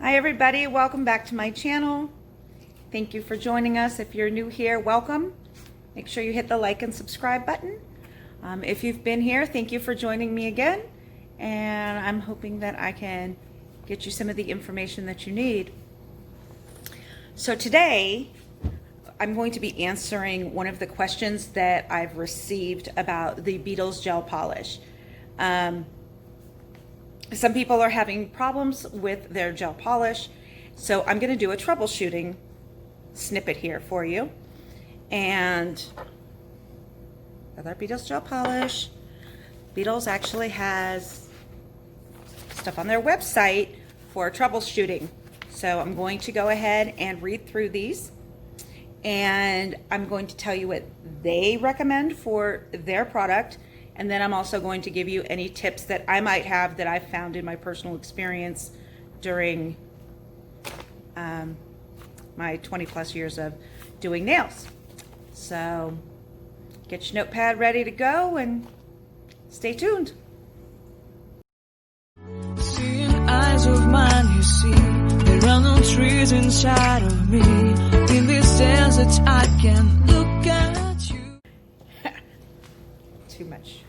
Hi everybody, welcome back to my channel. Thank you for joining us. If you're new here, welcome. Make sure you hit the like and subscribe button. If you've been here, thank you for joining me again. And I'm hoping that I can get you some of the information that you need. So today, I'm going to be answering one of the questions that I've received about the Beetles gel polish. Some people are having problems with their gel polish, so I'm going to do a troubleshooting snippet here for you. And with our Beetles gel polish, Beetles actually has stuff on their website for troubleshooting. So I'm going to go ahead and read through these, and I'm going to tell you what they recommend for their product. And then I'm also going to give you any tips that I might have that I've found in my personal experience during my 20 plus years of doing nails. So get your notepad ready to go and stay tuned. Seeing eyes of mine, you see, there are no trees inside of me. In this desert, I can look at you. Too much.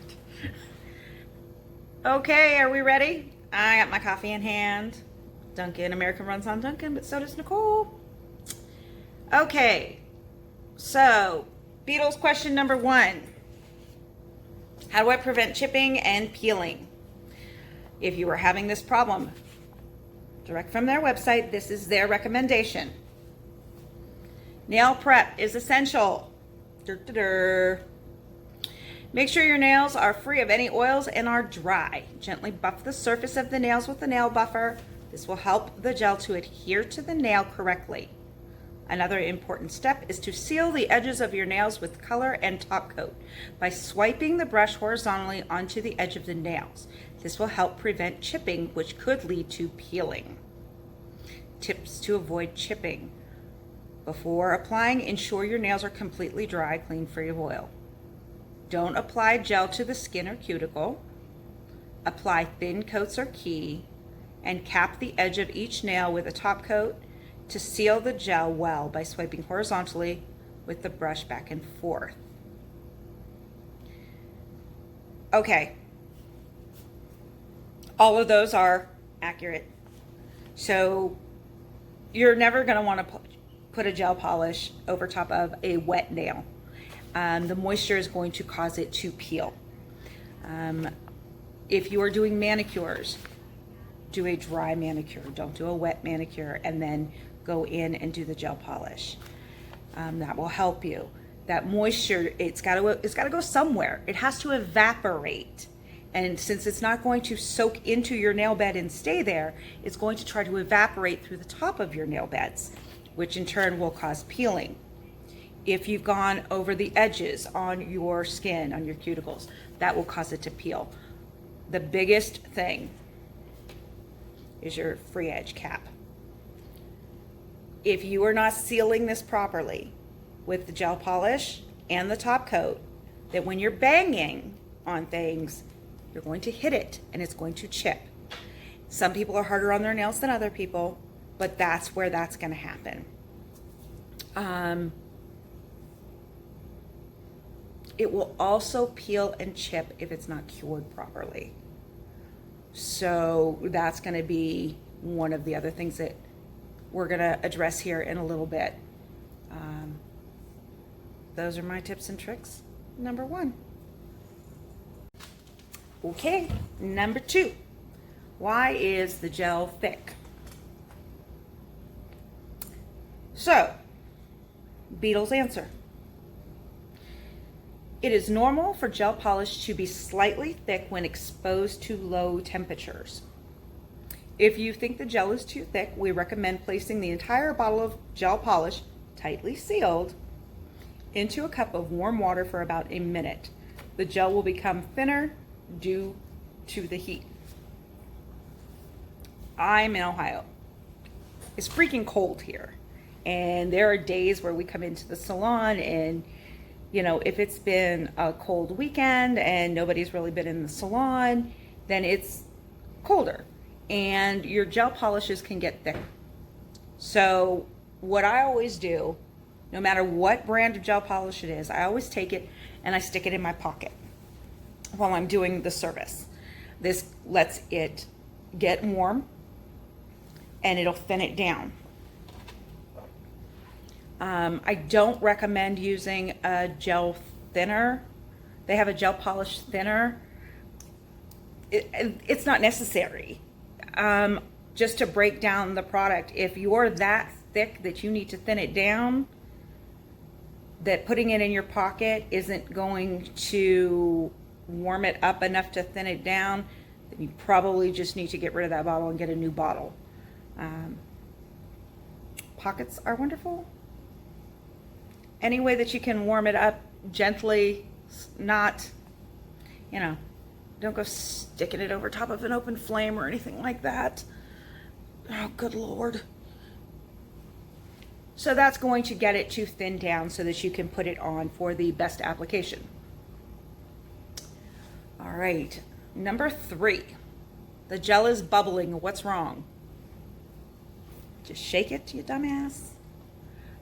Okay, are we ready? I got my coffee in hand. Duncan, American runs on Duncan, but so does Nicole. Okay, so Beetles question number 1. How do I prevent chipping and peeling? If you are having this problem, direct from their website, this is their recommendation. Nail prep is essential. Make sure your nails are free of any oils and are dry. Gently buff the surface of the nails with the nail buffer. This will help the gel to adhere to the nail correctly. Another important step is to seal the edges of your nails with color and top coat by swiping the brush horizontally onto the edge of the nails. This will help prevent chipping, which could lead to peeling. Tips to avoid chipping. Before applying, ensure your nails are completely dry, clean, free of oil. Don't apply gel to the skin or cuticle. Apply thin coats or key, and cap the edge of each nail with a top coat to seal the gel well by swiping horizontally with the brush back and forth. Okay, all of those are accurate. So you're never going to want to put a gel polish over top of a wet nail. The moisture is going to cause it to peel. If you are doing manicures, do a dry manicure. Don't do a wet manicure and then go in and do the gel polish. That will help you. That moisture, it's got to go somewhere. It has to evaporate. And since it's not going to soak into your nail bed and stay there, it's going to try to evaporate through the top of your nail beds, which in turn will cause peeling. If you've gone over the edges on your skin, on your cuticles, that will cause it to peel. The biggest thing is your free edge cap. If you are not sealing this properly with the gel polish and the top coat, that when you're banging on things, you're going to hit it and it's going to chip. Some people are harder on their nails than other people, but that's where that's going to happen. It will also peel and chip if it's not cured properly. So that's going to be one of the other things that we're going to address here in a little bit. Those are my tips and tricks. Number 1. Okay, number 2. Why is the gel thick? So, Beetles answer. It is normal for gel polish to be slightly thick when exposed to low temperatures. If you think the gel is too thick, we recommend placing the entire bottle of gel polish, tightly sealed, into a cup of warm water for about a minute. The gel will become thinner due to the heat. I'm in Ohio. It's freaking cold here. And there are days where we come into the salon and if it's been a cold weekend and nobody's really been in the salon, then it's colder. and your gel polishes can get thick. So what I always do, no matter what brand of gel polish it is, I always take it and I stick it in my pocket while I'm doing the service. This lets it get warm and it'll thin it down. I don't recommend using a gel thinner. They have a gel polish thinner. It's not necessary. Just to break down the product, if you're that thick that you need to thin it down, that putting it in your pocket isn't going to warm it up enough to thin it down, then you probably just need to get rid of that bottle and get a new bottle. Pockets are wonderful. Any way that you can warm it up gently, not, don't go sticking it over top of an open flame or anything like that. Oh, good Lord. So that's going to get it to thin down so that you can put it on for the best application. All right, number 3. The gel is bubbling. What's wrong? Just shake it, you dumbass.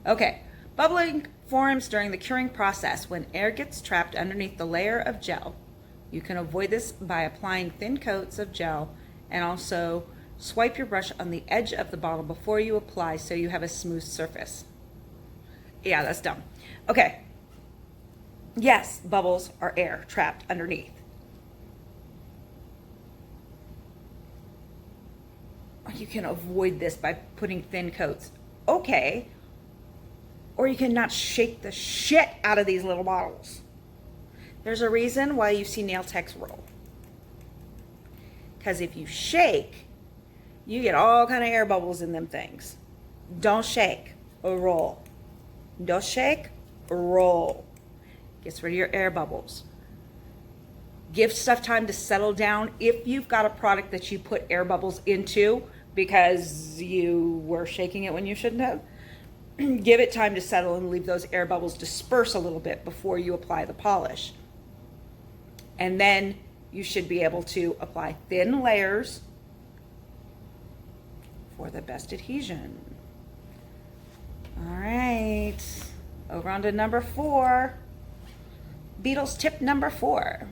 Okay, bubbling forms during the curing process when air gets trapped underneath the layer of gel. You can avoid this by applying thin coats of gel and also swipe your brush on the edge of the bottle before you apply so you have a smooth surface. Yeah, that's dumb. Okay. Yes, bubbles are air trapped underneath. You can avoid this by putting thin coats. Okay. Or you can not shake the shit out of these little bottles. There's a reason why you see nail techs roll. Because if you shake, you get all kind of air bubbles in them things. Don't shake or roll. Don't shake or roll. Gets rid of your air bubbles. Give stuff time to settle down if you've got a product that you put air bubbles into because you were shaking it when you shouldn't have. Give it time to settle and leave those air bubbles disperse a little bit before you apply the polish. And then you should be able to apply thin layers for the best adhesion. All right, over on to number 4. Beetles tip number 4.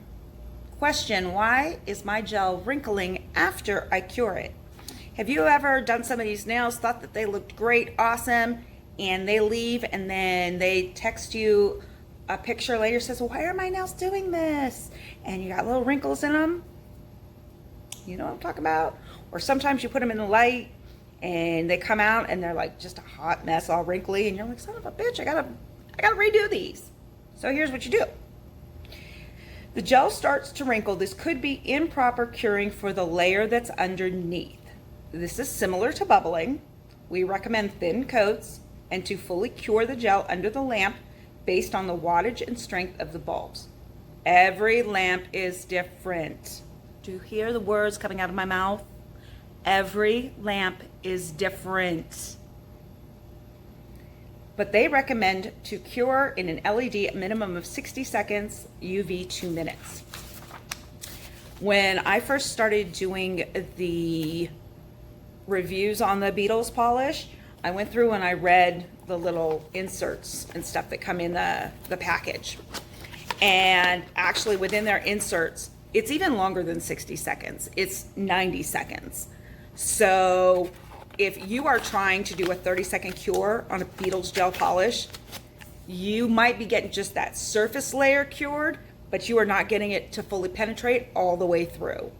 Question, why is my gel wrinkling after I cure it? Have you ever done somebody's nails, thought that they looked great, awesome, and they leave and then they text you a picture later, says, why are my nails doing this? And you got little wrinkles in them. You know what I'm talking about? Or sometimes you put them in the light and they come out and they're like just a hot mess, all wrinkly, and you're like, son of a bitch, I gotta redo these. So here's what you do. The gel starts to wrinkle. This could be improper curing for the layer that's underneath. This is similar to bubbling. We recommend thin coats and to fully cure the gel under the lamp based on the wattage and strength of the bulbs. Every lamp is different. Do you hear the words coming out of my mouth? Every lamp is different. But they recommend to cure in an LED a minimum of 60 seconds, UV 2 minutes. When I first started doing the reviews on the Beetles polish, I went through and I read the little inserts and stuff that come in the package. And actually within their inserts, it's even longer than 60 seconds. It's 90 seconds. So if you are trying to do a 30-second cure on a Beetles gel polish, you might be getting just that surface layer cured, but you are not getting it to fully penetrate all the way through.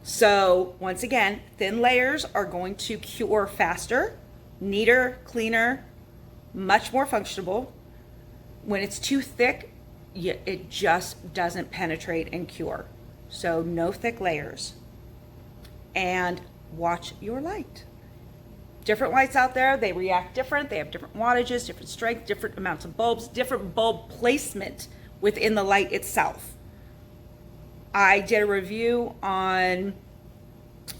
So once again, thin layers are going to cure faster, neater, cleaner, much more functional. When it's too thick, it just doesn't penetrate and cure. So no thick layers. And watch your light. Different lights out there, they react different. They have different wattages, different strength, different amounts of bulbs, different bulb placement within the light itself. I did a review on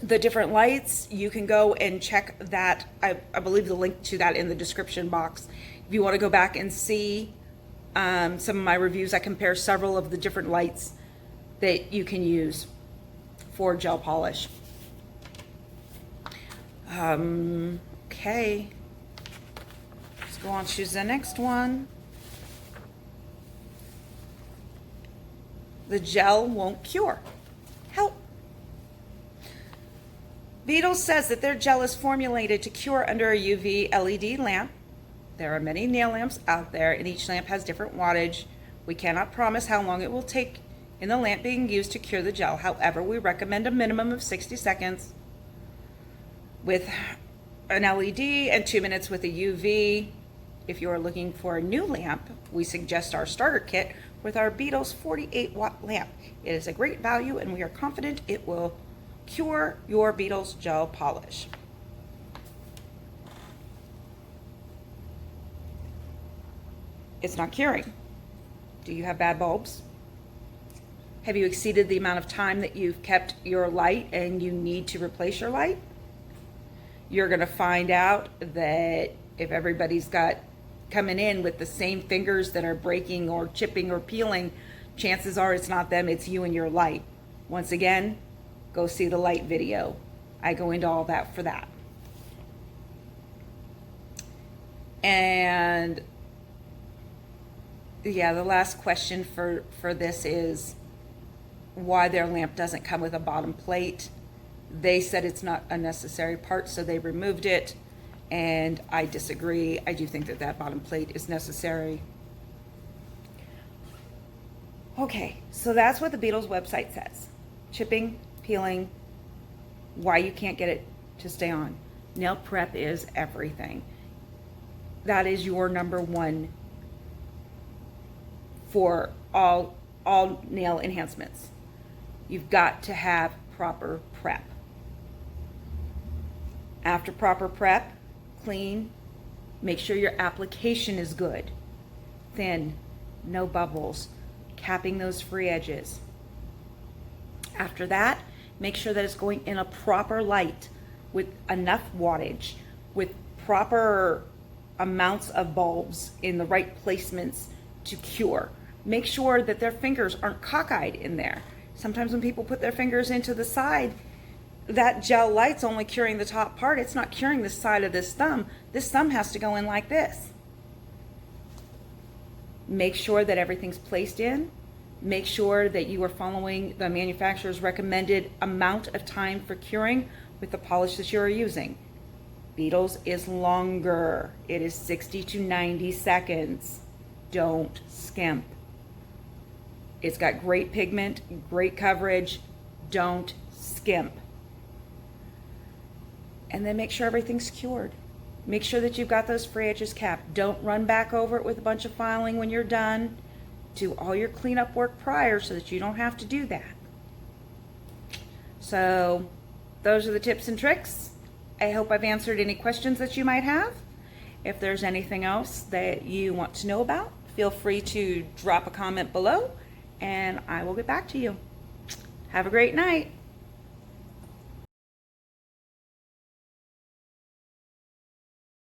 the different lights. You can go and check that. I believe the link to that in the description box. If you want to go back and see some of my reviews, I compare several of the different lights that you can use for gel polish. Okay. Let's go on, choose the next one. The gel won't cure. Help. Beetles says that their gel is formulated to cure under a UV LED lamp. There are many nail lamps out there, and each lamp has different wattage. We cannot promise how long it will take in the lamp being used to cure the gel. However, we recommend a minimum of 60 seconds with an LED and 2 minutes with a UV. If you are looking for a new lamp, we suggest our starter kit with our Beetles 48-watt lamp. It is a great value, and we are confident it will cure your Beetles gel polish. It's not curing. Do you have bad bulbs? Have you exceeded the amount of time that you've kept your light and you need to replace your light? You're going to find out that if everybody's got coming in with the same fingers that are breaking or chipping or peeling, chances are it's not them, it's you and your light. Once again, go see the light video. I go into all that for that. And yeah, the last question for this is why their lamp doesn't come with a bottom plate. They said it's not a necessary part, so they removed it, and I disagree. I do think that that bottom plate is necessary. Okay, so that's what the Beetles website says. Chipping, peeling, why you can't get it to stay on. Nail prep is everything. That is your number one for all nail enhancements. You've got to have proper prep. After proper prep, clean, make sure your application is good. Thin, no bubbles, capping those free edges. After that, make sure that it's going in a proper light with enough wattage, with proper amounts of bulbs in the right placements to cure. Make sure that their fingers aren't cockeyed in there. Sometimes when people put their fingers into the side, that gel light's only curing the top part. It's not curing the side of this thumb. This thumb has to go in like this. Make sure that everything's placed in. Make sure that you are following the manufacturer's recommended amount of time for curing with the polish that you're using. Beetles is longer. It is 60 to 90 seconds. Don't skimp. It's got great pigment, great coverage. Don't skimp. And then make sure everything's cured. Make sure that you've got those free edges capped. Don't run back over it with a bunch of filing when you're done. Do all your cleanup work prior so that you don't have to do that. So those are the tips and tricks. I hope I've answered any questions that you might have. If there's anything else that you want to know about, feel free to drop a comment below and I will get back to you. Have a great night.